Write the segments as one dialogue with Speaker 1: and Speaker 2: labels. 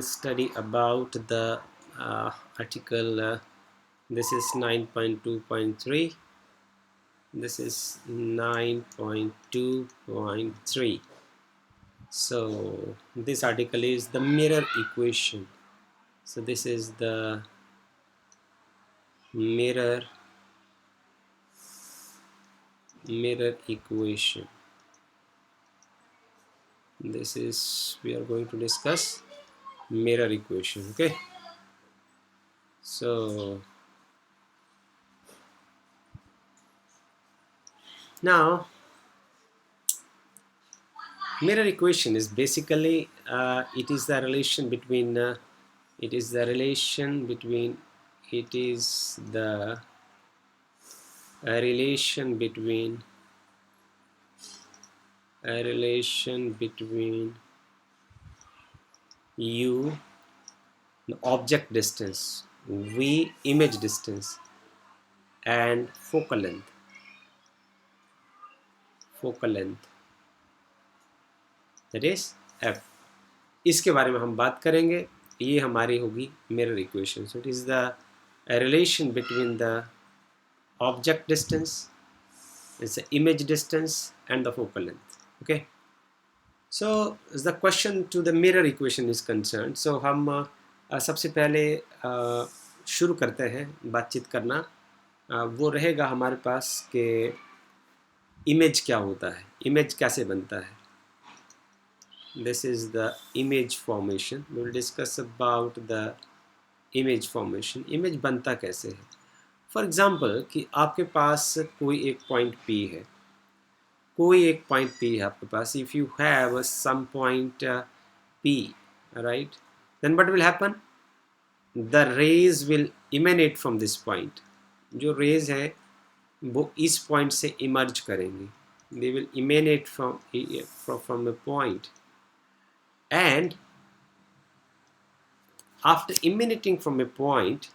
Speaker 1: Study about the article. This is 9.2.3. This is 9.2.3. So this article is the mirror equation. So this is the mirror equation. This is, we are going to discuss mirror equation. Okay, so now mirror equation is basically it is the relation between it is the relation between it is the relation between u, the object distance, v image distance, and focal length that is f. इसके बारे में हम बात करेंगे. ये हमारी होगी mirror equation. So it is the relation between the object distance, it's the image distance, and the focal length. Okay, so as the question to the mirror equation is concerned, so हम सबसे पहले शुरू करते हैं बातचीत करना. वो रहेगा हमारे पास कि इमेज क्या होता है, इमेज कैसे बनता है. This is the image formation. We will discuss about the image formation. Image बनता कैसे है. फॉर एग्जाम्पल कि आपके पास कोई एक पॉइंट P है, कोई एक पॉइंट P है आपके पास. If you have some point P, right, then what will happen, the rays will emanate from this point. जो रेज है वो इस पॉइंट से इमर्ज करेंगे. They will emanate from a point, and after emanating from a point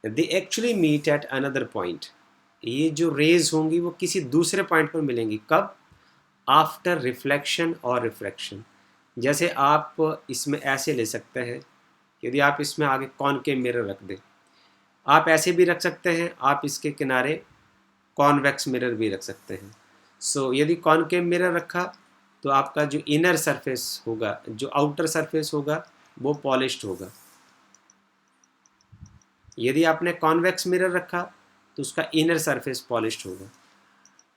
Speaker 1: they actually meet at another point. ये जो raise होंगी वो किसी दूसरे पॉइंट पर मिलेंगी. कब? आफ्टर रिफ्लेक्शन और रिफ्रैक्शन. जैसे आप इसमें ऐसे ले सकते हैं, यदि आप इसमें आगे कॉनकेव मिरर रख दें, आप ऐसे भी रख सकते हैं, आप इसके किनारे कॉन्वेक्स मिरर भी रख सकते हैं. सो यदि कॉनकेव मिरर रखा तो आपका जो इनर सरफेस होगा, जो आउटर सरफेस होगा, वो पॉलिश्ड होगा. यदि आपने कॉन्वेक्स मिरर रखा तो उसका इनर सरफेस पॉलिश्ड होगा.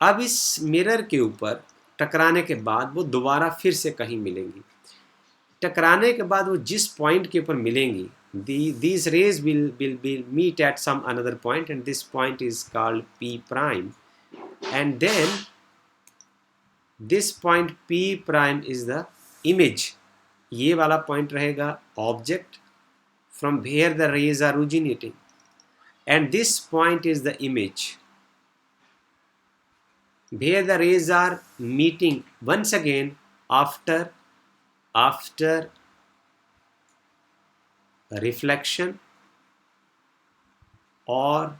Speaker 1: अब इस मिरर के ऊपर टकराने के बाद वो दोबारा फिर से कहीं मिलेंगी. टकराने के बाद वो जिस पॉइंट के ऊपर मिलेंगी, these rays will meet at some another point, and this point is called P prime, and then this point P prime is the image. ये वाला पॉइंट रहेगा object from where the rays are originating, and this point is the image where the rays are meeting once again after reflection, और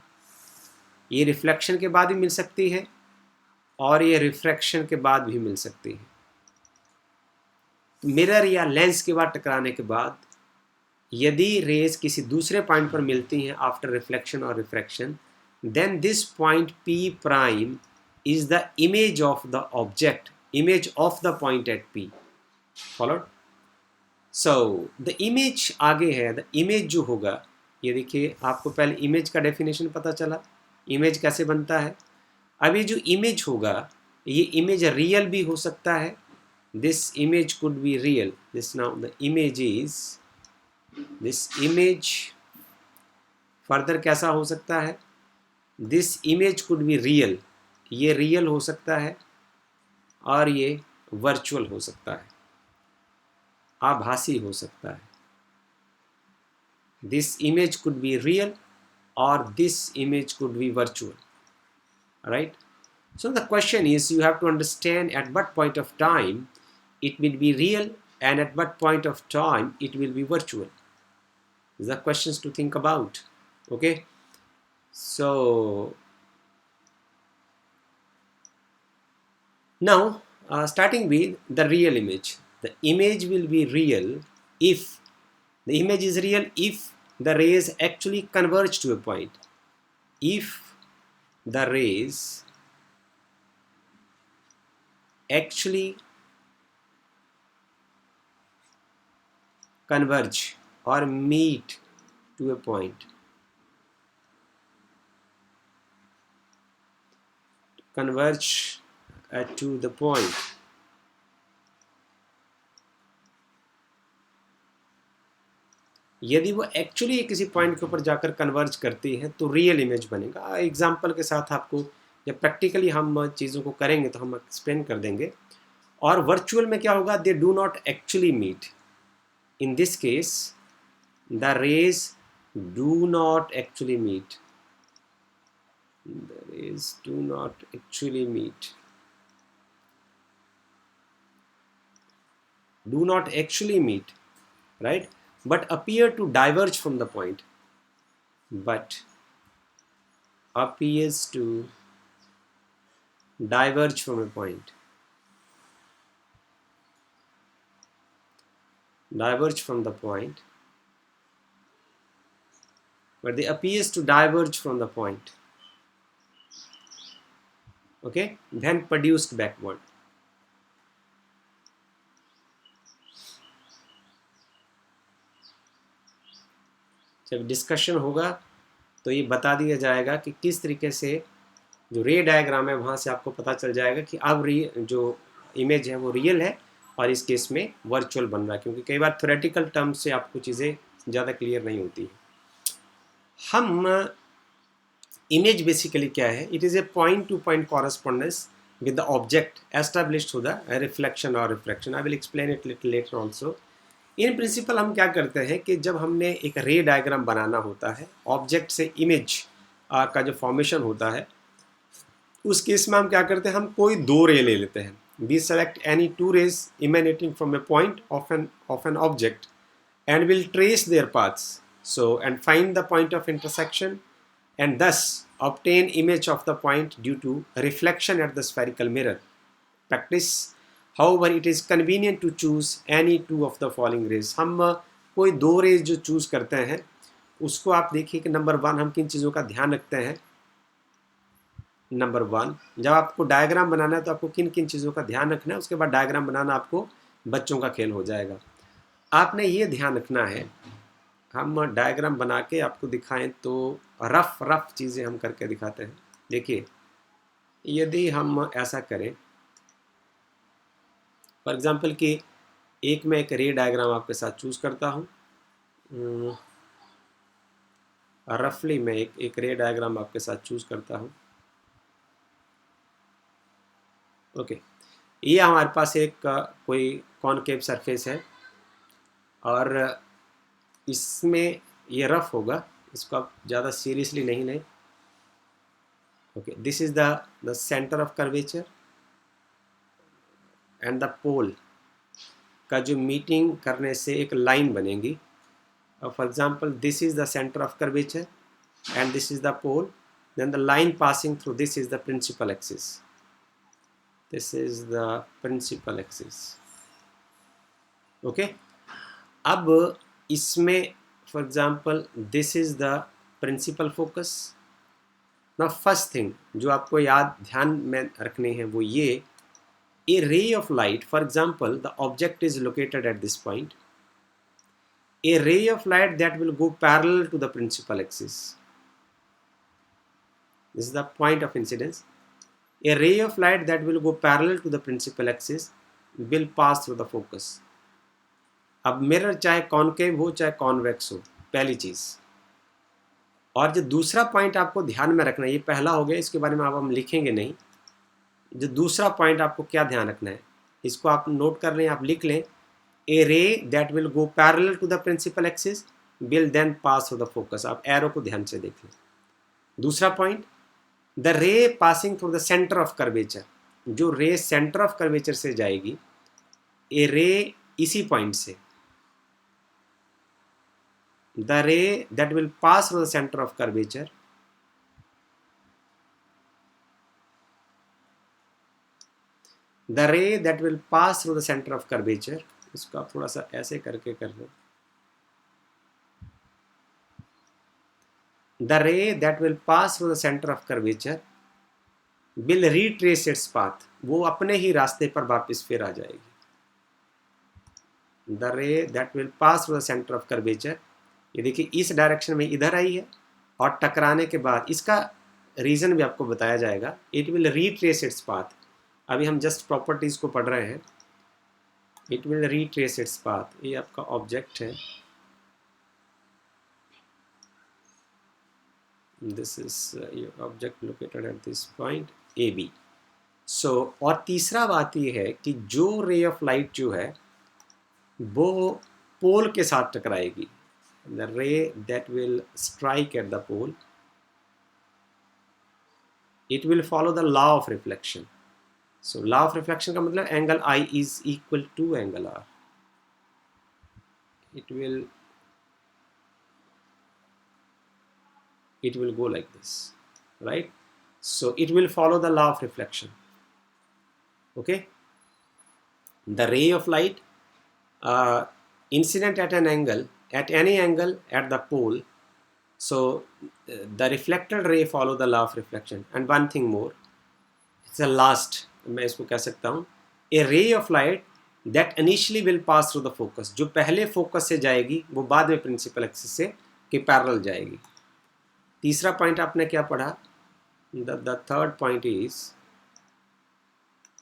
Speaker 1: ये reflection के बाद भी मिल सकती है और ये रिफ्रैक्शन के बाद भी मिल सकती है. मिरर या लेंस के बाद टकराने के बाद यदि रेज किसी दूसरे पॉइंट पर मिलती हैं आफ्टर रिफ्लेक्शन और refraction, then this point P prime is the image of the object, image of the point at P. Followed? So the image आगे है. द इमेज जो होगा, ये देखिए आपको पहले इमेज का डेफिनेशन पता चला, इमेज कैसे बनता है. अब ये जो इमेज होगा, ये इमेज रियल भी हो सकता है. This image could be real. This now the image is, this image further कैसा हो सकता है, this image could be real. ये रियल हो सकता है और ये वर्चुअल हो सकता है, आभासी हो सकता है. This image could be real और this image could be virtual, right. So the question is, you have to understand at what point of time it will be real and at what point of time it will be virtual. These are questions to think about. Okay, so now starting with the real image. The image will be real if The image is real if the rays actually converge to a point. If the rays actually converge or meet to a point. Converge to the point. यदि वो actually किसी point के ऊपर जाकर converge करती है तो real image बनेगा। एग्जाम्पल के साथ आपको जब प्रैक्टिकली हम चीज़ों को करेंगे तो हम एक्सप्लेन कर देंगे। और वर्चुअल में क्या होगा, they do not actually meet. In this case the rays do not actually meet, the rays do not actually meet, do not actually meet, right, but appear to diverge from the point, but appears to diverge from a point, diverge from the point, but they appears to diverge from the point, okay, then produced backward. जब discussion होगा तो ये बता दिया जाएगा कि किस तरीके से जो रे डायग्राम है वहाँ से आपको पता चल जाएगा कि अब जो इमेज है वो रियल है और इस केस में वर्चुअल बन रहा है, क्योंकि कई बार थ्योरेटिकल टर्म्स से आपको चीज़ें ज़्यादा क्लियर नहीं होती है। हम इमेज बेसिकली क्या है, it is a point to point correspondence with the object established through the reflection और refraction. I will explain it little later also. In principle हम क्या करते हैं कि जब हमने एक रे डायग्राम बनाना होता है, ऑब्जेक्ट से इमेज का जो फॉर्मेशन होता है, उस केस में हम क्या करते हैं, हम कोई दो रे ले लेते हैं। We select any two rays emanating from a point of an object and will trace their paths, so and find the point of intersection and thus obtain image of the point due to reflection at the spherical mirror. Practice, however, it is convenient to choose any two of the following rays. हम कोई दो raise जो choose करते हैं उसको आप देखिए कि नंबर वन हम किन चीज़ों का ध्यान रखते हैं। नंबर वन, जब आपको डायग्राम बनाना है तो आपको किन किन चीज़ों का ध्यान रखना है, उसके बाद डायग्राम बनाना आपको बच्चों का खेल हो जाएगा। आपने ये ध्यान रखना है, हम डायग्राम बना के आपको दिखाएं तो रफ चीज़ें हम करके दिखाते हैं। देखिए, यदि हम ऐसा करें फॉर एग्जांपल कि मैं एक रे डायग्राम आपके साथ चूज़ करता हूँ, रफली मैं एक रे डायग्राम आपके साथ चूज़ करता हूँ। ओके, ये हमारे पास एक कोई कॉनकेव सरफेस है और इसमें ये रफ होगा, इसको आप ज़्यादा सीरियसली नहीं लें। Okay, this is the centre of curvature and the pole का जो मीटिंग करने से एक लाइन बनेगी। For example this is the centre of curvature and this is the pole, then the line passing through this is the principal axis, this is the principal axis. Okay, अब इसमें for example this is the principal focus. Now first thing जो आपको ध्यान में रखनी है वो ये, a ray of light, for example the object is located at this point, a ray of light that will go parallel to the principal axis, this is the point of incidence, a ray of light that will go parallel to the principal axis will pass through the focus. अब mirror चाहे concave हो चाहे convex हो, पहली चीज़। और जो दूसरा point आपको ध्यान में रखना है, ये पहला हो गया, इसके बारे में अब हम लिखेंगे नहीं। जो दूसरा पॉइंट आपको क्या ध्यान रखना है, इसको आप नोट कर लें, आप लिख लें, a ray that will go parallel to the principal axis will then pass through the focus. आप एरो को ध्यान से देख लें। दूसरा point, the ray passing through the centre of curvature, जो रे सेंटर ऑफ कर्वेचर से जाएगी, ए रे इसी पॉइंट से, the ray that will pass through the centre of curvature the ray that will pass through the center of curvature, इसको आप थोड़ा सा ऐसे करके कर लो, the ray that will pass through the center of curvature will retrace its path, वो अपने ही रास्ते पर वापस फिर आ जाएगी. The ray that will pass through the center of curvature, ये देखिए इस डायरेक्शन में इधर आई है और टकराने के बाद इसका रीज़न भी आपको बताया जाएगा. It will retrace its path. अभी हम जस्ट प्रॉपर्टीज़ को पढ़ रहे हैं. It will retrace its path, ये आपका ऑब्जेक्ट है. This is your object located at this point A B. So और तीसरा बात ये है कि जो रे ऑफ लाइट जो है वो पोल के साथ टकराएगी. The ray that will strike at the pole, it will follow the law of reflection. So law of reflection का मतलब angle I is equal to angle R. it will go like this, right? So it will follow the law of reflection. Okay, the ray of light incident at an angle, at any angle at the pole, so the reflected ray follow the law of reflection. And one thing more, it's the last, मैं इसको कह सकता हूँ, a ray of light that initially will pass through the focus, जो पहले focus से जाएगी वो बाद में प्रिंसिपल एक्सिस से के पैरेलल जाएगी. तीसरा पॉइंट आपने क्या पढ़ा? The third point is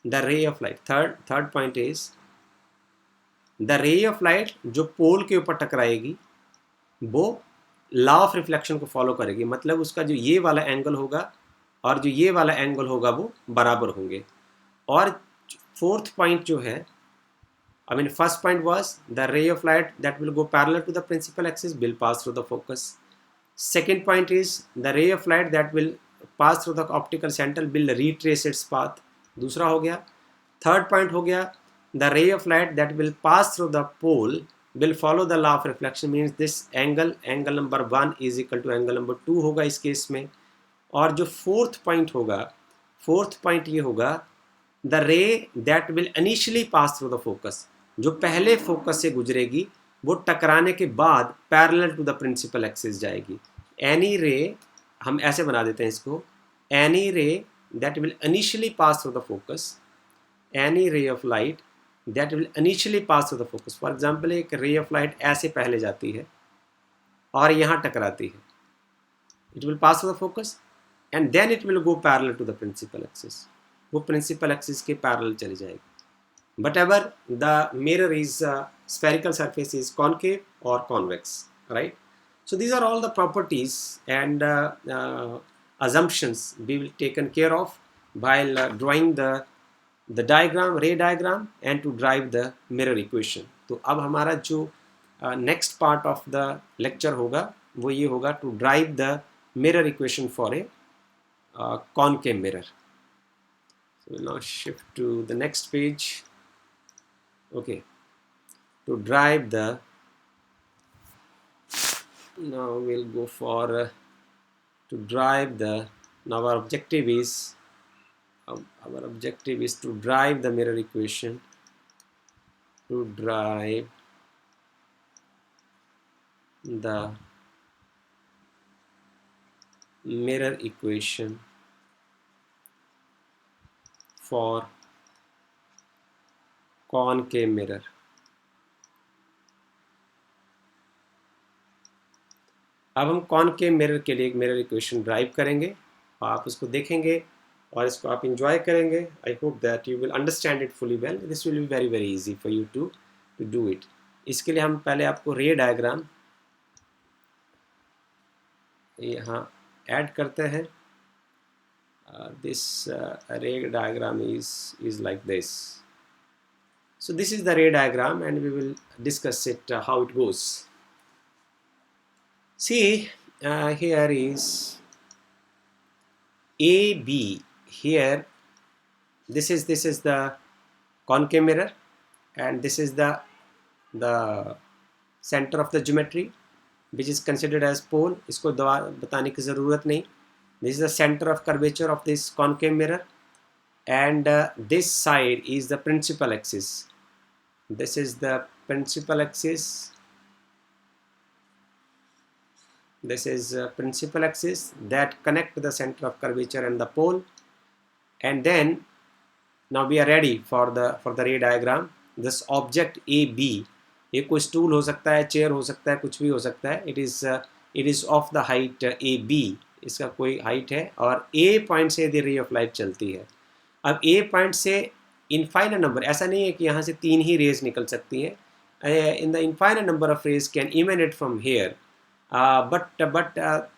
Speaker 1: the रे of light. Third point is the रे ऑफ लाइट जो पोल के ऊपर टकराएगी वो लॉ ऑफ रिफ्लेक्शन को फॉलो करेगी. मतलब उसका जो ये वाला एंगल होगा और जो ये वाला एंगल होगा वो बराबर होंगे. और फोर्थ पॉइंट जो है, I mean first point was the ray of light that will go parallel to the principal axis will pass through the focus. Second point is the ray of light that will pass through the optical center will retrace its path. दूसरा हो गया. Third point हो गया the ray of light that will pass through the pole will follow the law of reflection, means this angle number 1 is equal to angle number 2 होगा इस case में. और जो फोर्थ पॉइंट ये होगा the ray that will initially pass through the focus, जो पहले focus से गुजरेगी वो टकराने के बाद parallel to the principal axis जाएगी. एनी रे, हम ऐसे बना देते हैं इसको, any ray that will initially pass through the focus, any ray of light that will initially pass through the focus. For example एक रे ऑफ लाइट ऐसे पहले जाती है और यहाँ टकराती है, it will pass through the focus and then it will go parallel to the principal axis. वो प्रिंसिपल एक्सिस के पैरेलल चली जाएगी. Whatever the mirror is spherical surface is concave or convex, right? So these are all the properties and assumptions we will taken care of while drawing the diagram, ray diagram, and to drive the mirror equation. तो अब हमारा जो next part of the lecture होगा वो ये होगा to drive the mirror equation for a concave mirror. So we'll now shift to the next page. Okay, to drive the, now we'll go for to drive the, now our objective is to drive the mirror equation, to drive the mirror equation for concave mirror. अब हम concave mirror के लिए एक mirror equation drive करेंगे और आप उसको देखेंगे और इसको आप इंजॉय करेंगे. I hope that you will understand it fully well. This will be very very easy for you to do it. इसके लिए हम पहले आपको रे डायग्राम यहाँ ऐड करते हैं. दिस रे diagram is like this. So this is the ray diagram and we will discuss it how it goes. See, here is AB. Here this is the concave mirror and this is the center of the geometry which is considered as pole. इसको बताने की ज़रूरत नहीं. This is the center of curvature of this concave mirror and this side is the principal axis. This is the principal axis. This is principal axis that connect the center of curvature and the pole. And then now we are ready for the ray diagram. This object AB, ये कोई stool हो सकता है, chair हो सकता है, कुछ भी हो सकता है. It is of the height AB, इसका कोई हाइट है और A पॉइंट से यदि रे ऑफ लाइट चलती है. अब A पॉइंट से इनफाइनाइट नंबर, ऐसा नहीं है कि यहाँ से 3 ही रेज निकल सकती हैं. In the infinite number of rays can emanate from here. But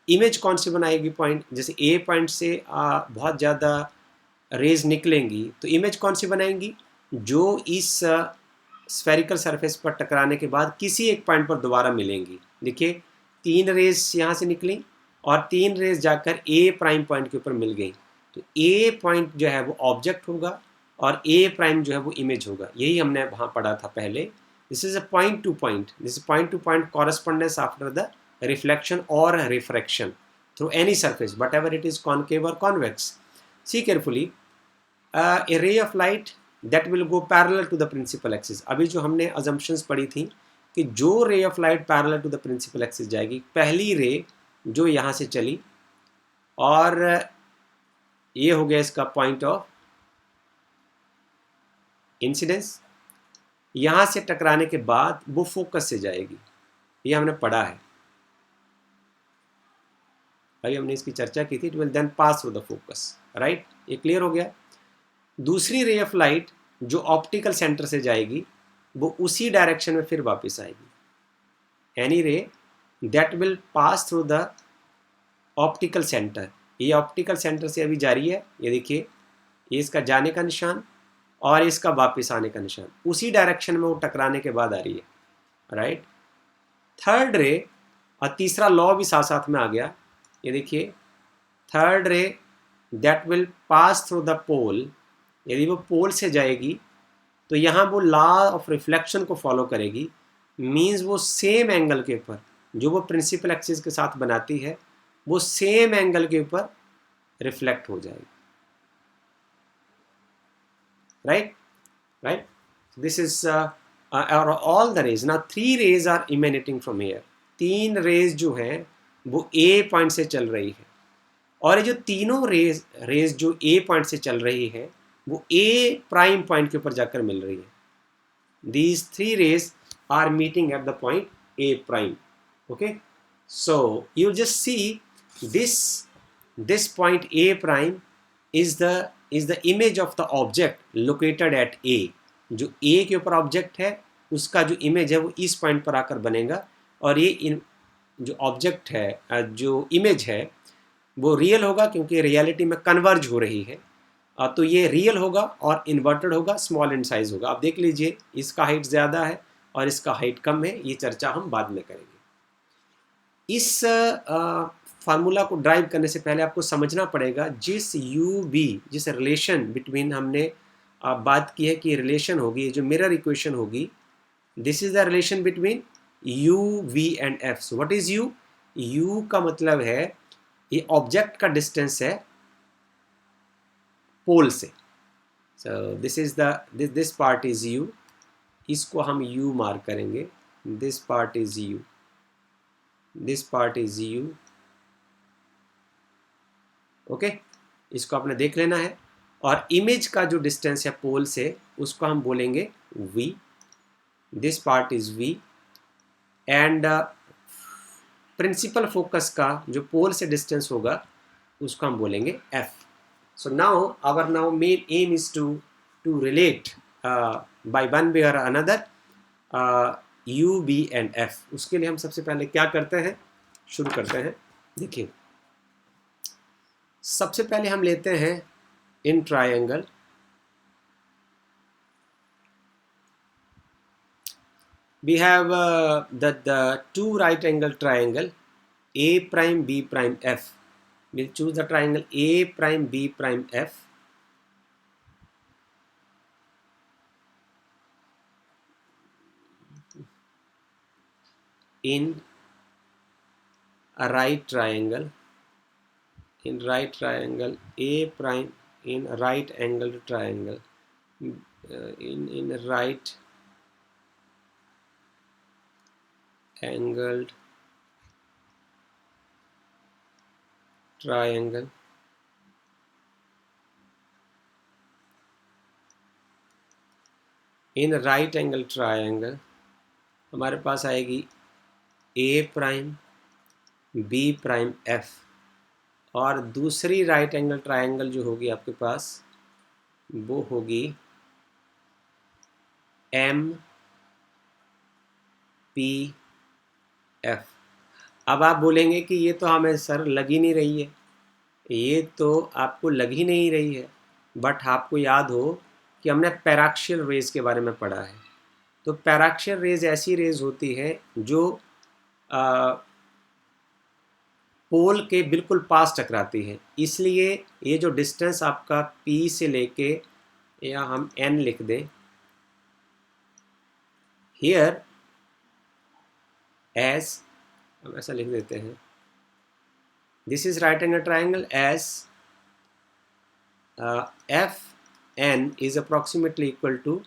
Speaker 1: image कौन सी बनाएगी पॉइंट? जैसे ए पॉइंट से बहुत ज़्यादा रेज निकलेंगी तो इमेज कौन सी बनाएंगी? जो इस स्फेरिकल सरफेस पर टकराने के बाद किसी एक पॉइंट पर दोबारा मिलेंगी. देखिए 3 रेज यहाँ से निकली और 3 रेज जाकर ए प्राइम पॉइंट के ऊपर मिल गई. तो ए पॉइंट जो है वो ऑब्जेक्ट होगा और ए प्राइम जो है वो इमेज होगा. यही हमने वहाँ पढ़ा था पहले. This is a point to point. This is point to point correspondence after the reflection or refraction through any surface, whatever it is concave or convex. See carefully. A ray of light that will go parallel to the principal axis. अभी जो हमने assumptions पढ़ी थी कि जो ray of light parallel to the principal axis जाएगी, पहली ray जो यहाँ से चली और ये हो गया इसका point of incidence. यहाँ से टकराने के बाद वो फोकस से जाएगी. ये हमने पढ़ा है, अभी हमने इसकी चर्चा की थी. It will then pass through the focus. Right, ये क्लियर हो गया. दूसरी रे ऑफ लाइट जो ऑप्टिकल सेंटर से जाएगी वो उसी डायरेक्शन में फिर वापस आएगी. Any ray that will pass through the optical centre. ये ऑप्टिकल सेंटर से अभी जारी है. ये देखिए, ये इसका जाने का निशान और इसका वापस आने का निशान उसी डायरेक्शन में वो टकराने के बाद आ रही है. राइट. थर्ड रे और तीसरा लॉ भी साथ साथ में आ गया. ये देखिए, third ray that will pass through the pole. यदि वो पोल से जाएगी तो यहाँ वो लॉ ऑफ रिफ्लेक्शन को फॉलो करेगी. मीन्स वो सेम एंगल के ऊपर जो वो प्रिंसिपल एक्सिस के साथ बनाती है वो सेम एंगल के ऊपर रिफ्लेक्ट हो जाएगी. right. This is are all the rays. Now 3 rays are emanating from here. 3 raise जो हैं वो A पॉइंट से चल रही है और ये जो तीनों रेज जो A पॉइंट से चल रही है वो A प्राइम पॉइंट के ऊपर जाकर मिल रही है. These 3 rays are meeting at the point A prime. Okay, so you just see this point A prime is the image of the object located at A. जो A के ऊपर object है उसका जो इमेज है वो इस पॉइंट पर आकर बनेगा और ये जो ऑब्जेक्ट है, जो इमेज है वो रियल होगा क्योंकि रियलिटी में कन्वर्ज हो रही है. तो ये रियल होगा और इन्वर्टेड होगा, स्मॉल इन साइज होगा. आप देख लीजिए, इसका हाइट ज़्यादा है और इसका हाइट कम है. ये चर्चा हम बाद में करेंगे. इस फार्मूला को ड्राइव करने से पहले आपको समझना पड़ेगा जिस जिस रिलेशन बिटवीन हमने बात की है कि रिलेशन होगी, जो मिरर इक्वेशन होगी, this is the relation between u v and f. So what is u? U का मतलब है ये ऑब्जेक्ट का डिस्टेंस है पोल से. So this is this part is you. इसको हम यू मार्क करेंगे. This part is you, this part is you. Okay, इसको आपने देख लेना है. और इमेज का जो डिस्टेंस है पोल से उसको हम बोलेंगे v. This part is v. And principal focus का जो पोल से डिस्टेंस होगा उसको हम बोलेंगे f. So now our main aim is to relate by one way or another u, b and f. उसके लिए हम सबसे पहले क्या करते हैं, शुरू करते हैं. देखिए, सबसे पहले हम लेते हैं in triangle. We have the two right angle triangle A prime B prime F. We'll choose the triangle A prime B prime F. In a right triangle, A prime in a right angled triangle, in a right angled triangle in right angle triangle हमारे पास आएगी ए prime B prime F, और दूसरी right angle triangle जो होगी आपके पास वो होगी M P F. अब आप बोलेंगे कि ये तो हमें सर लग ही नहीं रही है, ये तो आपको लग ही नहीं रही है, बट आपको याद हो कि हमने पैराक्सियल रेज के बारे में पढ़ा है। तो पैराक्सियल रेज ऐसी रेज होती है जो पोल के बिल्कुल पास टकराती है, इसलिए ये जो डिस्टेंस आपका P से लेके, या हम N लिख दें हियर एज, हम ऐसा लिख देते हैं, this is right angle triangle as F N is approximately equal to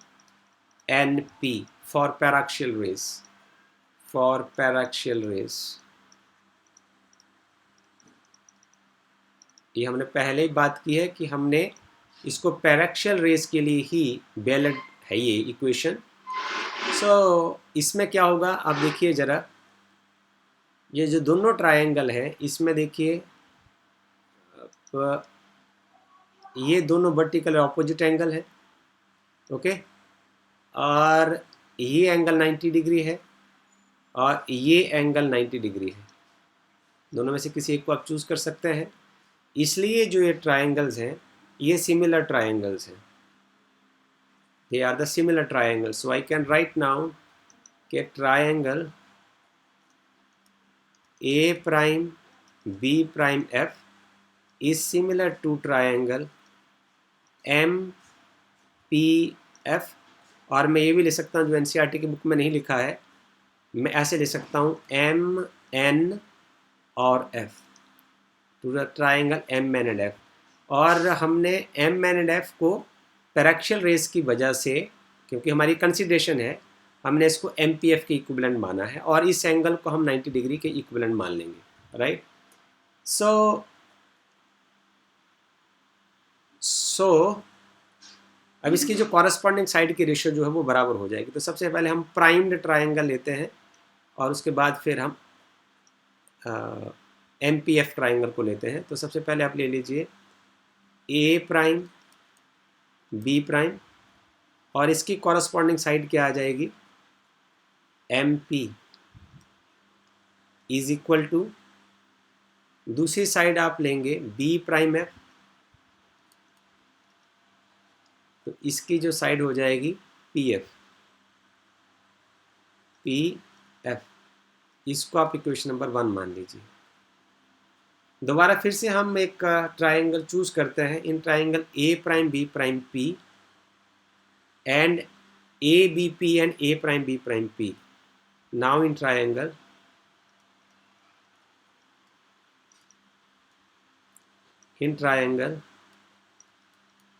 Speaker 1: N P for paraxial rays, for paraxial rays. ये हमने पहले ही बात की है कि हमने इसको पैराक्सियल रेज के लिए ही वैलिड है ये इक्वेशन। सो इसमें क्या होगा, आप देखिए ज़रा, ये जो दोनों ट्रायंगल हैं इसमें देखिए ये दोनों वर्टिकल ऑपोजिट एंगल है, ओके, और ये एंगल 90 डिग्री है और ये एंगल 90 डिग्री है। दोनों में से किसी एक को आप चूज़ कर सकते हैं। इसलिए जो ये ट्रायंगल्स हैं ये सिमिलर ट्रायंगल्स हैं, they are the similar triangles. So I can write now कि triangle A prime B prime F is similar to triangle M P F, और मैं ये भी लिख सकता हूँ जो NCERT की बुक में नहीं लिखा है, मैं ऐसे लिख सकता हूँ M N और F, to the triangle M N and F। और हमने M N and F को पैराक्सियल रेस की वजह से, क्योंकि हमारी कंसिडरेशन है, हमने इसको MPF के इक्विवेलेंट माना है और इस एंगल को हम 90 डिग्री के इक्विवेलेंट मान लेंगे, राइट। सो अब इसकी जो कॉरस्पॉन्डिंग साइड की रेशियो जो है वो बराबर हो जाएगी। तो सबसे पहले हम प्राइम्ड ट्राइंगल लेते हैं और उसके बाद फिर हम MPF ट्राइंगल को लेते हैं। तो सबसे पहले आप ले लीजिए A प्राइम B प्राइम, और इसकी कॉरस्पॉन्डिंग साइड क्या आ जाएगी, MP इज इक्वल टू, दूसरी साइड आप लेंगे B प्राइम F, तो इसकी जो साइड हो जाएगी PF, इसको आप इक्वेशन नंबर 1 मान लीजिए। दोबारा फिर से हम एक ट्राइंगल चूज करते हैं in triangle A prime B prime P and ABP and A prime B prime P. Now in triangle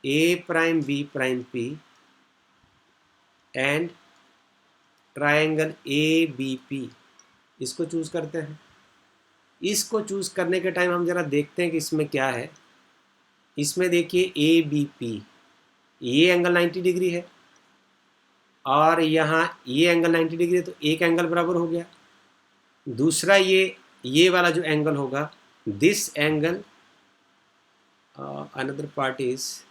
Speaker 1: A prime B prime P and triangle ABP, इसको चूज करते हैं। इसको चूज करने के टाइम हम जरा देखते हैं कि इसमें क्या है। इसमें देखिए ABP, ये एंगल 90 डिग्री है और यहाँ ये एंगल 90 डिग्री है, तो एक एंगल बराबर हो गया। दूसरा ये वाला जो एंगल होगा, this angle, another part is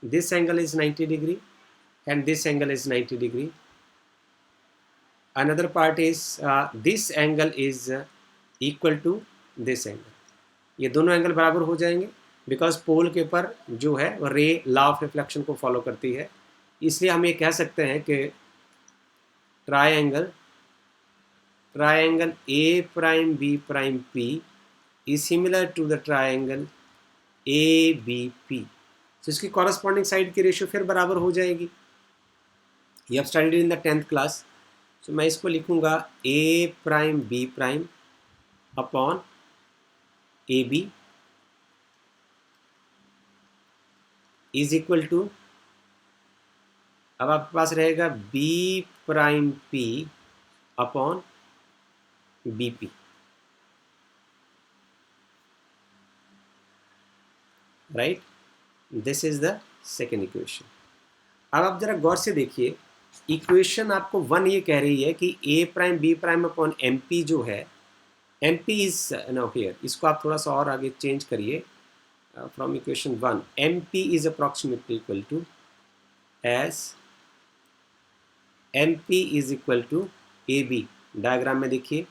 Speaker 1: this angle is 90 degree and this angle is 90 degree. Another part is this angle is equal to this angle. ये दोनों एंगल बराबर हो जाएंगे बिकॉज पोल के ऊपर जो है वो रे लॉ ऑफ रिफ्लेक्शन को फॉलो करती है। इसलिए हम ये कह सकते हैं कि triangle A prime B prime P is similar to the triangle ABP. तो इसकी कॉरस्पॉन्डिंग साइड की रेशियो फिर बराबर हो जाएगी। ये अब studied in the 10th class. So मैं इसको लिखूंगा A prime B prime upon AB is equal to, अब आपके पास रहेगा B prime P upon BP। Right, this is the second equation. अब आप जरा गौर से देखिए, इक्वेशन आपको 1 ये कह रही है कि A prime B prime upon M P जो है, M P is no here, इसको आप थोड़ा सा और आगे चेंज करिए from equation 1, M P is approximately equal to as M P is equal to A B. Diagram में देखिए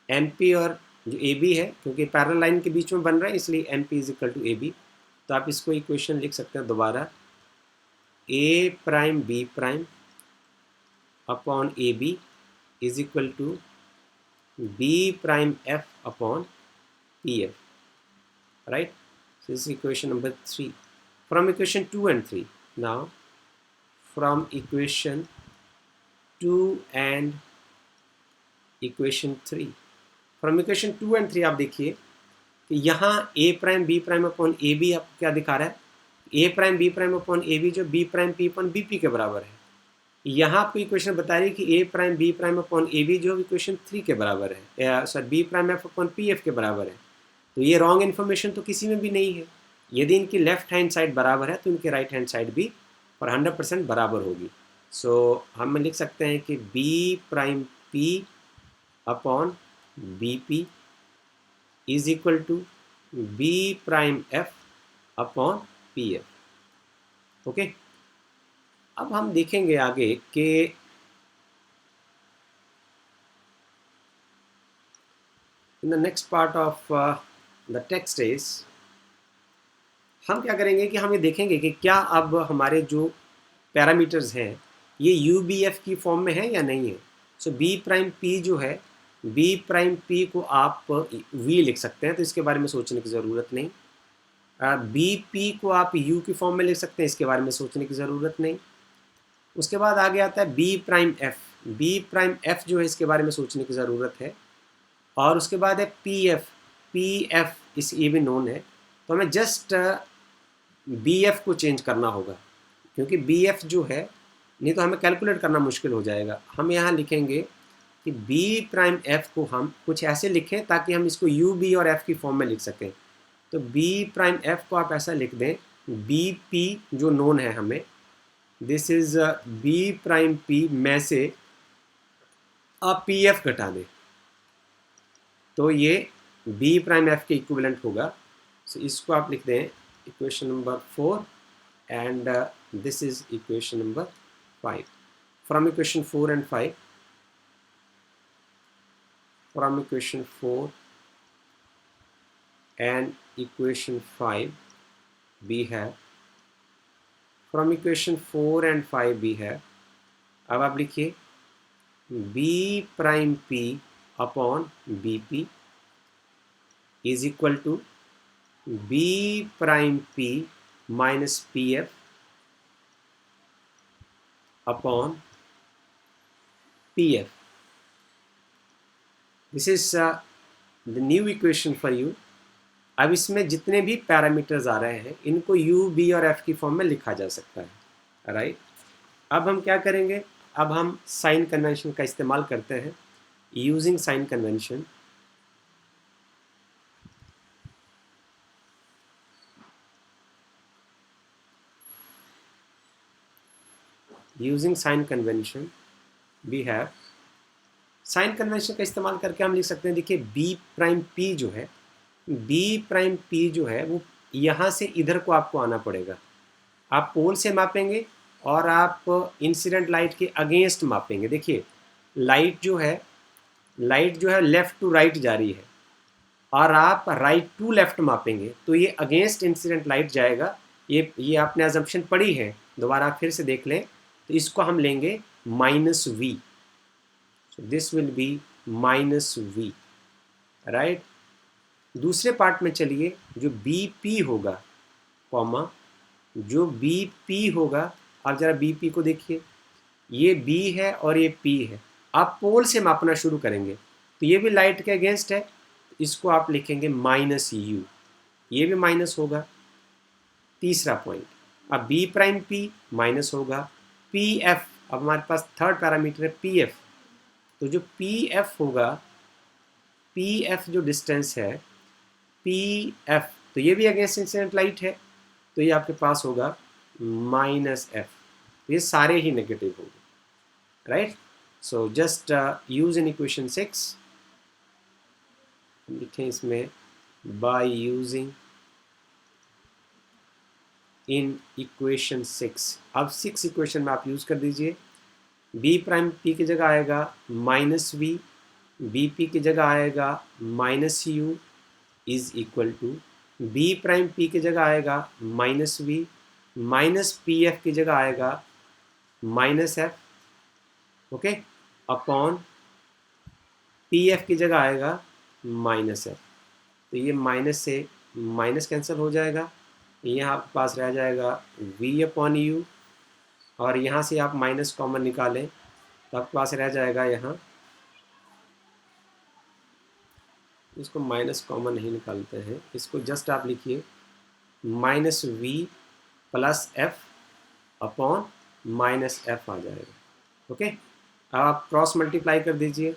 Speaker 1: एम पी और जो ए बी है, क्योंकि पैरेलल लाइन के बीच में बन रहा है इसलिए M P is equal to A B. तो आप इसको इक्वेशन लिख सकते हैं दोबारा, A prime B prime upon A B is equal to B prime F upon P F, right. So this is equation number 3. From equation 2 and 3, now from equation 2 and equation 3, from equation 2 and 3 आप देखिए कि यहाँ a prime B prime upon A b आपको क्या दिखा रहा है, a prime B prime upon A b जो b prime p upon b p के बराबर है। यहाँ आपको इक्वेशन बता रही है कि a prime B prime upon A b जो इक्वेशन 3 के बराबर है, sorry b prime f upon P f के बराबर है। तो ये रॉन्ग इन्फॉर्मेशन तो किसी में भी नहीं है। यदि इनकी लेफ्ट हैंड साइड बराबर है तो इनकी राइट हैंड साइड भी और 100% बराबर होगी। सो हम लिख सकते हैं कि b prime p upon b p is equal to B prime F upon P f. Okay, अब हम देखेंगे आगे कि in the next part of the text is, हम क्या करेंगे कि हम ये देखेंगे कि क्या अब हमारे जो पैरामीटर्स हैं ये यू बी एफ की फॉर्म में है या नहीं है। सो बी प्राइम पी जो है, बी प्राइम पी को आप वी लिख सकते हैं, तो इसके बारे में सोचने की ज़रूरत नहीं। बी पी को आप यू की फॉर्म में लिख सकते हैं, इसके बारे में सोचने की ज़रूरत नहीं। उसके बाद आगे आता है B prime f, b prime f जो है इसके बारे में सोचने की ज़रूरत है। और उसके बाद है पी एफ इस ये भी नोन है, तो हमें जस्ट बी एफ को चेंज करना होगा, क्योंकि बी एफ जो है नहीं तो हमें कैलकुलेट करना मुश्किल हो जाएगा। हम यहाँ लिखेंगे कि बी प्राइम एफ को हम कुछ ऐसे लिखें ताकि हम इसको यू बी और एफ की फॉर्म में लिख सकें। तो बी प्राइम एफ को आप ऐसा लिख दें, बी पी जो नोन है हमें, this is b prime p में से आप पी एफ घटा दें तो ये बी प्राइम एफ के इक्विवेलेंट होगा। सो इसको आप लिख दें equation number 4 and this is equation number 5। From equation 4 and 5, from equation 4 and equation 5 we have, from equation 4 and 5 we have, अब आप लिखिए b prime p upon b p is equal to b prime p minus p f upon P f. This is the new equation for you. अब इसमें जितने भी parameters आ रहे हैं इनको यू बी और एफ की फॉर्म में लिखा जा सकता है, राइट। अब हम क्या करेंगे, अब हम साइन कन्वेंशन का इस्तेमाल करते हैं। Using sign convention, using sign convention we have, sign convention का इस्तेमाल करके हम लिख सकते हैं, देखिए बी प्राइम पी जो है, बी प्राइम पी जो है वो यहाँ से इधर को आपको आना पड़ेगा। आप पोल से मापेंगे और आप इंसिडेंट लाइट के अगेंस्ट मापेंगे। देखिए लाइट जो है लेफ़्ट टू राइट जा रही है और आप राइट टू लेफ़्ट मापेंगे तो ये अगेंस्ट इंसिडेंट लाइट जाएगा। ये आपने अजम्पशन पढ़ी है, दोबारा आप फिर से देख लें। तो इसको हम लेंगे minus v, this will be minus v, right. दूसरे पार्ट में चलिए, जो बी पी होगा कॉमा जो बी पी होगा, आप ज़रा बी पी को देखिए, ये बी है और ये पी है। आप पोल से मापना शुरू करेंगे तो ये भी लाइट के अगेंस्ट है, इसको आप लिखेंगे माइनस यू, ये भी माइनस होगा। तीसरा पॉइंट, अब बी प्राइम पी माइनस होगा, पी एफ, अब हमारे पास थर्ड पैरामीटर है पी एफ, तो जो पी एफ होगा, पी एफ जो डिस्टेंस है पी एफ, तो ये भी अगेंस्ट इंसिडेंट लाइट है, तो ये आपके पास होगा -f, ये सारे ही नेगेटिव होंगे, right. So just use in equation 6, लिखें इसमें बाय यूजिंग इन इक्वेशन 6। अब 6 इक्वेशन में आप यूज़ कर दीजिए, बी प्राइम पी की जगह आएगा -v, बी पी की जगह आएगा -u is equal to B prime p की जगह आएगा -v, पी एफ की जगह आएगा -f, okay, upon P F की जगह आएगा -f। तो ये माइनस से माइनस कैंसिल हो जाएगा, यहाँ आपके पास रह जाएगा v अपॉन u, और यहाँ से आप माइनस कॉमन निकालें तो आपके पास रह जाएगा यहाँ, इसको माइनस कॉमन नहीं निकालते हैं, इसको जस्ट आप लिखिए -v plus f upon -f आ जाएगा, ओके। अब आप क्रॉस मल्टीप्लाई कर दीजिए,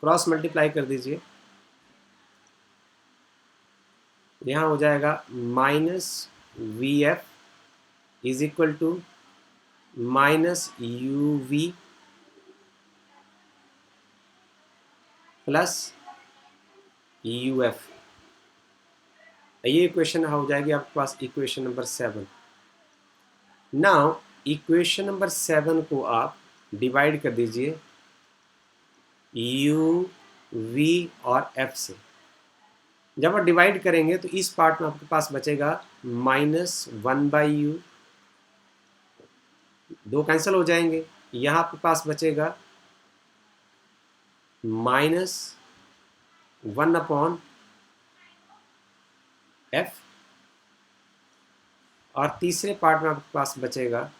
Speaker 1: क्रॉस मल्टीप्लाई कर दीजिए, यहाँ हो जाएगा -vf is equal to -uv plus uf। ये इक्वेशन हो जाएगी आपके पास equation number 7। Now equation number 7 को आप डिवाइड कर दीजिए u, v और f से। जब आप डिवाइड करेंगे तो इस पार्ट में आपके पास बचेगा -1/u, दो कैंसिल हो जाएंगे, यहाँ आपके पास बचेगा -1/f, और तीसरे पार्ट में आपके पास बचेगा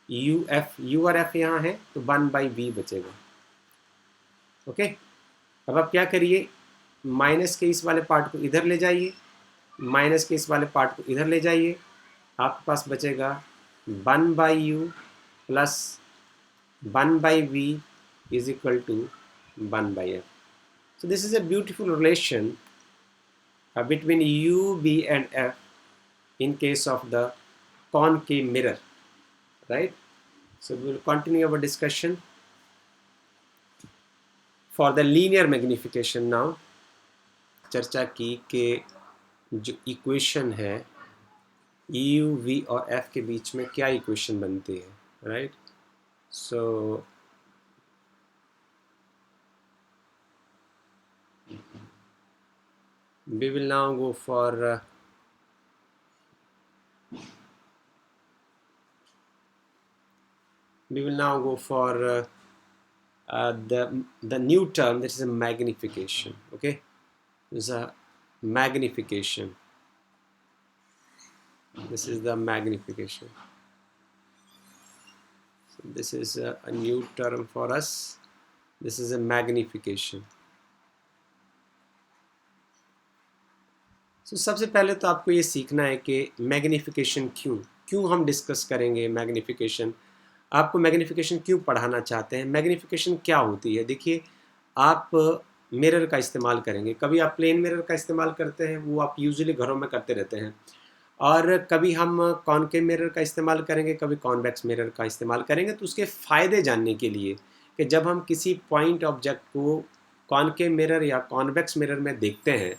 Speaker 1: uf, u और f यहाँ है तो 1/v बचेगा, ओके। अब आप क्या करिए, माइनस के इस वाले पार्ट को इधर ले जाइए, माइनस के इस वाले पार्ट को इधर ले जाइए, आपके पास बचेगा 1/u plus 1/v is equal to 1/f. So this is a beautiful relation between u, v and f in case of the concave mirror, right? So we will continue our discussion for the linear magnification now. चर्चा की कि जो equation है u, v और f के बीच में क्या equation बनती है, right. So we will now go for the new term, that is a magnification, okay. This is a magnification. This is the magnification. So this is a new term for us. This is a magnification. So सबसे पहले तो आपको ये सीखना है कि magnification क्यों हम डिस्कस करेंगे मैग्निफिकेशन, आपको मैग्निफिकेशन क्यों पढ़ाना चाहते हैं, मैग्निफिकेशन क्या होती है। देखिए, आप मिरर का इस्तेमाल करेंगे, कभी आप प्लेन मिरर का इस्तेमाल करते हैं, वो आप यूजुअली घरों में करते रहते हैं, और कभी हम कॉनकेव मिरर का इस्तेमाल करेंगे, कभी कॉन्वेक्स मिरर का इस्तेमाल करेंगे। तो उसके फ़ायदे जानने के लिए कि जब हम किसी पॉइंट ऑब्जेक्ट को कॉनकेव मिरर या कॉन्वेक्स मिरर में देखते हैं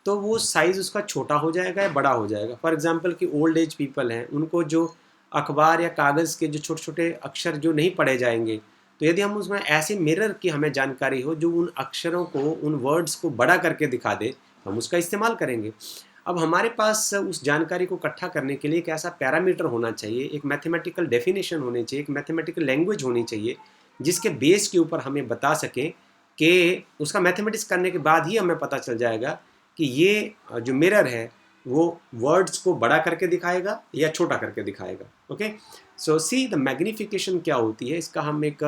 Speaker 1: तो वो साइज़ उसका छोटा हो जाएगा या बड़ा हो जाएगा। फॉर एग्जांपल कि ओल्ड एज पीपल हैं, उनको जो अखबार या कागज़ के जो छोटे छोटे अक्षर जो नहीं पढ़े जाएंगे, तो यदि हम उसमें ऐसे मिरर की हमें जानकारी हो जो उन अक्षरों को, उन वर्ड्स को बड़ा करके दिखा दे, हम उसका इस्तेमाल करेंगे। अब हमारे पास उस जानकारी को इकट्ठा करने के लिए एक ऐसा पैरामीटर होना चाहिए, एक मैथमेटिकल डेफिनेशन होनी चाहिए, एक मैथमेटिकल लैंग्वेज होनी चाहिए, जिसके बेस के ऊपर हमें बता सकें कि उसका मैथमेटिक्स करने के बाद ही हमें पता चल जाएगा कि ये जो मिरर है वो वर्ड्स को बड़ा करके दिखाएगा या छोटा करके दिखाएगा, okay. So see the magnification क्या होती है, इसका हम एक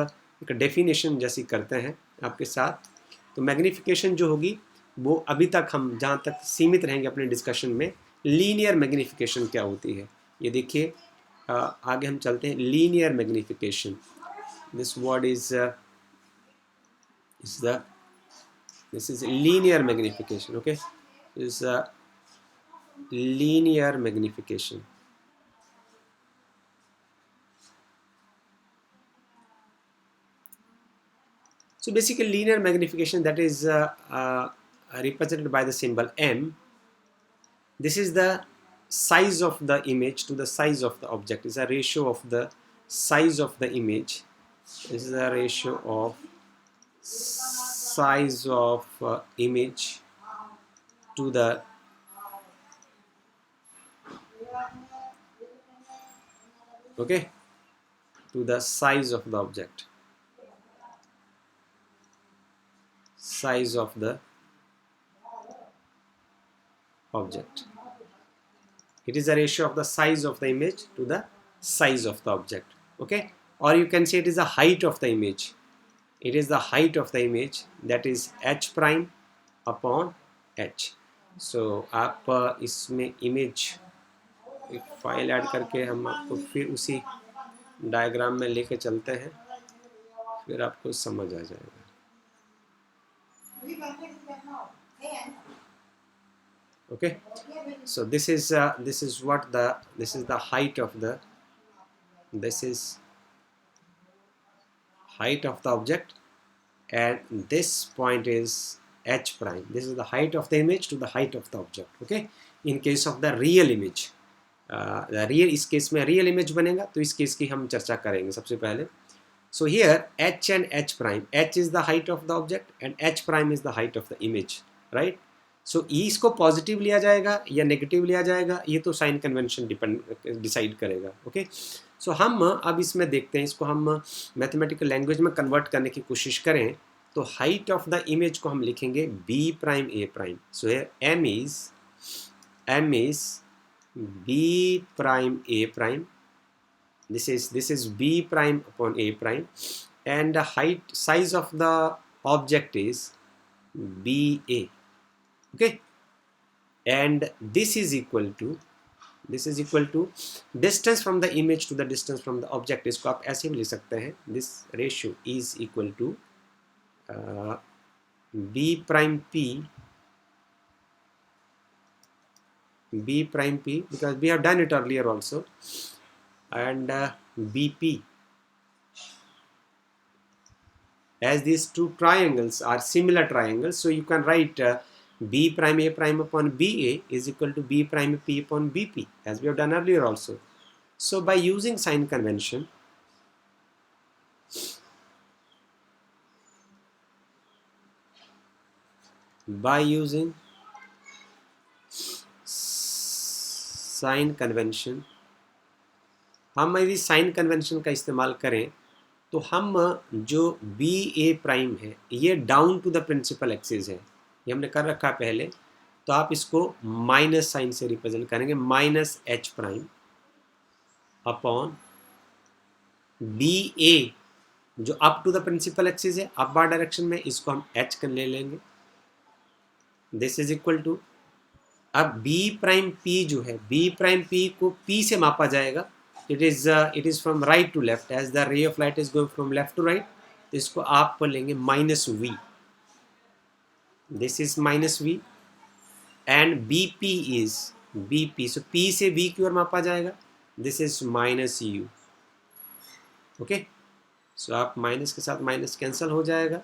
Speaker 1: डेफिनेशन जैसी करते हैं आपके साथ। तो मैग्निफिकेशन जो होगी वो अभी तक हम जहाँ तक सीमित रहेंगे अपने डिस्कशन में, लीनियर मैग्निफिकेशन क्या होती है। ये देखिए, आगे हम चलते हैं linear magnification. This word is this is linear magnification. Okay, this is linear magnification. So basically linear magnification, that is represented by the symbol m. This is the size of the image to the size of the object. Is a ratio of the size of the image. This is a ratio of size of image to the to the size of the object. Size of the object. It is a ratio of the size of the image to the size of the object. Okay, or you can say it is the height of the image. It is the height of the image, that is h prime upon h. So आप इसमें image एक file add करके हम आपको फिर उसी diagram में लेके चलते हैं, फिर आपको समझ आ जाएगा. Okay, so this is what this is the height of the height of the object, and this point is h prime. This is the height of the image to the height of the object. Okay, in case of the real image, इस case में real image बनेगा, तो इस case की हम चर्चा करेंगे सबसे पहले. So here h and h prime, h is the height of the object and h prime is the height of the image, right? So इसको पॉजिटिव लिया जाएगा या नेगेटिव लिया जाएगा, ये तो साइन कन्वेंशन डिसाइड करेगा. ओके, सो हम अब इसमें देखते हैं, इसको हम मैथमेटिकल लैंग्वेज में कन्वर्ट करने की कोशिश करें, तो हाइट ऑफ द इमेज को हम लिखेंगे b prime a prime. So here m is b prime a prime. This is b prime upon a prime, and the height size of the object is ba. Okay, and this is equal to distance from the image to the distance from the object. इसको आप ऐसे भी लिख सकते हैं, this ratio is equal to b prime p because we have done it earlier also, and bp, as these two triangles are similar triangles, so you can write b prime a prime upon ba is equal to b prime p upon bp, as we have done earlier also. So by using sign convention, हम यदि sign convention का इस्तेमाल करें, तो हम जो B ए prime है, ये down to the principal axis है, ये हमने कर रखा पहले, तो आप इसको माइनस साइन से रिप्रेजेंट करेंगे, minus H prime upon B A जो up to the principal axis है, अपवर्ड डायरेक्शन में, इसको हम एच कर ले लेंगे. दिस इज इक्वल टू, अब बी प्राइम पी जो है, बी प्राइम पी को पी से मापा जाएगा. it is from right to left, as the ray of light is going from left to right. तो इसको आप लेंगे minus v. This is minus v and bp is bp, so p से v की ओर मापा जाएगा. This is minus u. Okay, so आप माइनस के साथ माइनस कैंसिल हो जाएगा,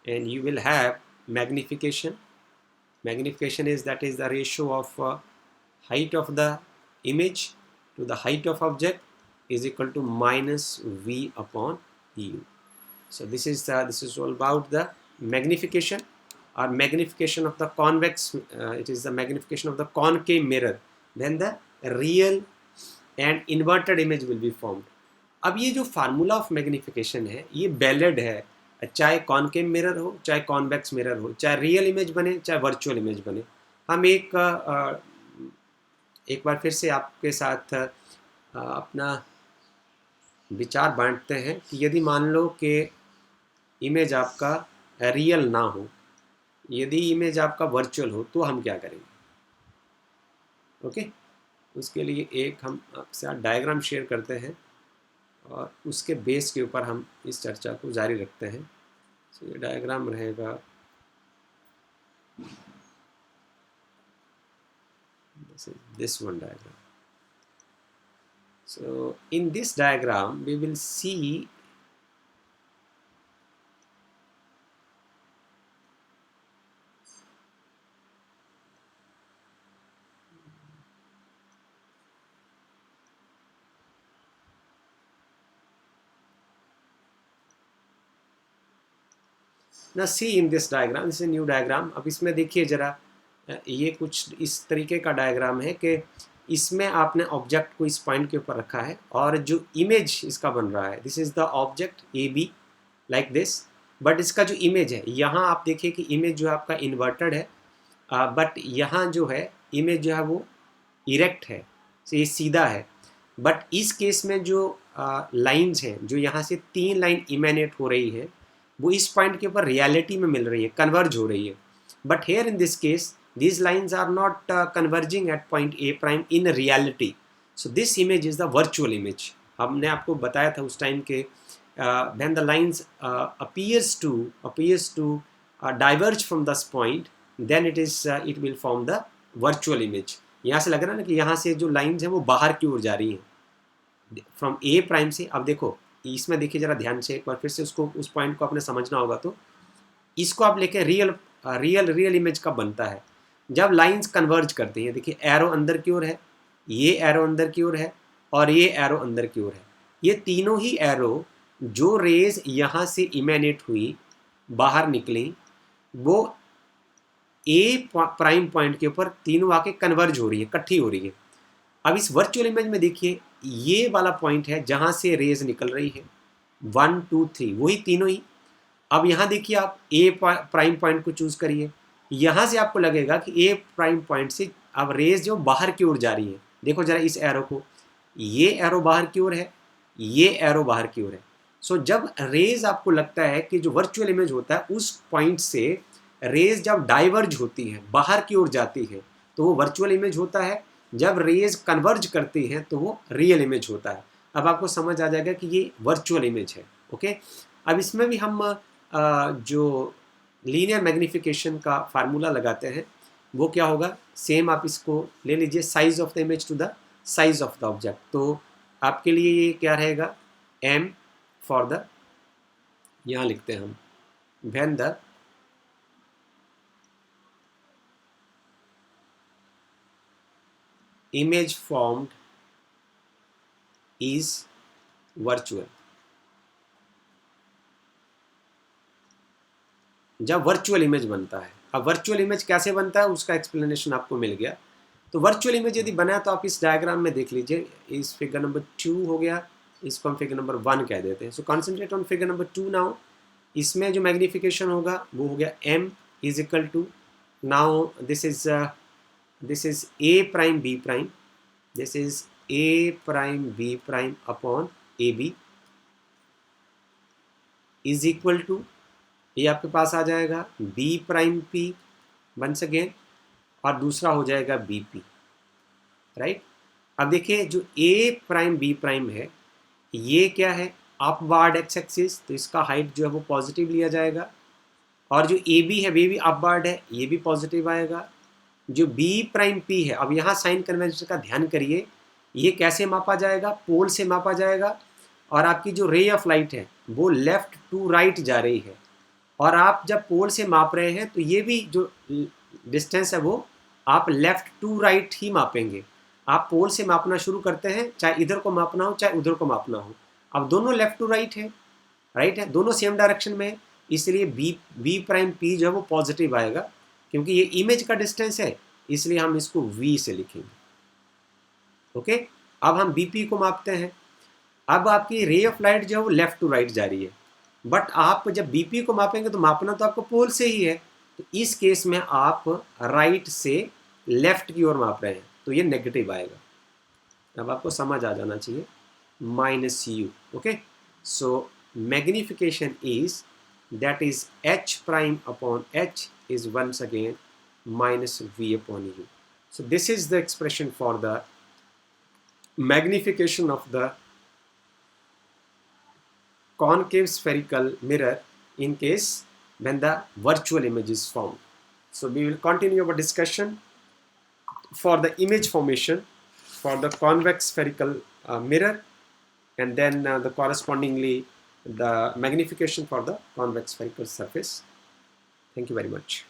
Speaker 1: and you will have magnification. Magnification is the ratio of height of the image to the height of object is equal to minus v upon u. So this is all about the magnification, or magnification of the convex. It is the magnification of the concave mirror. Then the real and inverted image will be formed. अब ये जो formula of magnification है, ये valid है, चाहे concave mirror हो, चाहे convex mirror हो, चाहे रियल इमेज बने, चाहे वर्चुअल इमेज बने. हम एक बार फिर से आपके साथ अपना विचार बांटते हैं कि यदि मान लो कि इमेज आपका रियल ना हो, यदि इमेज आपका वर्चुअल हो, तो हम क्या करेंगे. ओके, उसके लिए एक हम आपसे डायग्राम शेयर करते हैं और उसके बेस के ऊपर हम इस चर्चा को जारी रखते हैं। तो ये डायग्राम रहेगा, this one diagram. So in this diagram we will see now see in this diagram, this is a new diagram। अब इसमें देखिए जरा, ये कुछ इस तरीके का डायग्राम है कि इसमें आपने ऑब्जेक्ट को इस पॉइंट के ऊपर रखा है और जो इमेज इसका बन रहा है, this is the object A be like this, but इसका जो इमेज है यहाँ आप देखिए कि इमेज जो है आपका इन्वर्टेड है, बट यहाँ जो है इमेज जो है वो इरेक्ट है, तो ये सीधा है। बट इस केस में जो लाइंस हैं, जो यहाँ से 3 लाइन इमेनेट हो रही है, वो इस पॉइंट के ऊपर रियलिटी में मिल रही है, कन्वर्ज हो रही है। But here in this case these lines are not converging at point A prime in reality, so this image is the virtual image। हमने आपको बताया था उस टाइम के when the lines appears to diverge from this point, then it will form the virtual image। यहाँ से लग रहा है ना कि यहाँ से जो लाइंस हैं वो बाहर की ओर जा रही हैं फ्रॉम ए प्राइम से। अब देखो इसमें देखिए जरा ध्यान से, एक बार फिर से उसको उस पॉइंट को आपने समझना होगा। तो इसको आप लेके रियल इमेज कब बनता है, जब लाइंस कन्वर्ज करती हैं। देखिए एरो अंदर की ओर है, ये एरो अंदर की ओर है और ये एरो अंदर की ओर है। ये तीनों ही एरो जो रेज यहाँ से इमेनेट हुई, बाहर निकली, वो ए प्राइम पॉइंट के ऊपर तीनों आके कन्वर्ज हो रही है, इकट्ठी हो रही है। अब इस वर्चुअल इमेज में देखिए ये वाला पॉइंट है जहाँ से रेज निकल रही है, 1 2 3 वही तीनों ही। अब यहाँ देखिए आप ए प्राइम पॉइंट को चूज करिए, यहाँ से आपको लगेगा कि ए प्राइम पॉइंट से अब रेज जो बाहर की ओर जा रही है। देखो जरा इस एरो को, ये एरो बाहर की ओर है, ये एरो बाहर की ओर है। सो जब रेज आपको लगता है कि जो वर्चुअल इमेज होता है उस पॉइंट से रेज जब डाइवर्ज होती है, बाहर की ओर जाती है, तो वो वर्चुअल इमेज होता है। जब रेज कन्वर्ज करती हैं तो वो रियल इमेज होता है। अब आपको समझ आ जाएगा कि ये वर्चुअल इमेज है। ओके, अब इसमें भी हम जो लीनियर मैग्निफिकेशन का फार्मूला लगाते हैं वो क्या होगा, सेम आप इसको ले लीजिए, size of the image to the size of the object. तो आपके लिए ये क्या रहेगा, m फॉर द, यहाँ लिखते हैं हम, when the image formed is virtual। जब वर्चुअल इमेज बनता है, अब वर्चुअल इमेज कैसे बनता है उसका एक्सप्लेनेशन आपको मिल गया। तो वर्चुअल इमेज यदि बना तो आप इस डायग्राम में देख लीजिए, इस फिगर नंबर 2 हो गया, इसको हम फिगर नंबर 1 कह देते हैं। So concentrate on figure number 2 now. इसमें जो मैग्निफिकेशन होगा वो हो गया m is equal to, now this is a prime b prime, this is a prime b prime upon ab is equal to, ये आपके पास आ जाएगा b prime p once again, और दूसरा हो जाएगा bp, राइट। अब देखिए जो a प्राइम b प्राइम है ये क्या है, अपवार्ड एक्स एक्सिस, तो इसका हाइट जो है वो पॉजिटिव लिया जाएगा, और जो ab है वे भी अपवार्ड है, ये भी पॉजिटिव आएगा। जो b प्राइम p है, अब यहाँ साइन कन्वेंशन का ध्यान करिए, ये कैसे मापा जाएगा, पोल से मापा जाएगा, और आपकी जो रे ऑफ लाइट है वो लेफ्ट टू राइट जा रही है, और आप जब पोल से माप रहे हैं तो ये भी जो डिस्टेंस है वो आप लेफ्ट टू राइट ही मापेंगे। आप पोल से मापना शुरू करते हैं, चाहे इधर को मापना हो चाहे उधर को मापना हो, अब दोनों लेफ्ट टू राइट है, राइट है, दोनों सेम डायरेक्शन में है, इसलिए b प्राइम p जो है वो पॉजिटिव आएगा, क्योंकि ये इमेज का डिस्टेंस है, इसलिए हम इसको v से लिखेंगे। ओके, अब हम bp को मापते हैं। अब आपकी रे ऑफ लाइट जो है वो लेफ्ट टू राइट जा रही है, बट आप जब bp को मापेंगे तो मापना तो आपको पोल से ही है, तो इस केस में आप राइट से लेफ्ट की ओर माप रहे हैं, तो ये नेगेटिव आएगा। अब आपको समझ आ जाना चाहिए, -u। Okay, so magnification is that is h prime upon h is once again -v upon u। So this is the expression for the magnification of the concave spherical mirror in case when the virtual image is formed. So we will continue our discussion for the image formation for the convex spherical mirror, and then the correspondingly the magnification for the convex spherical surface. Thank you very much.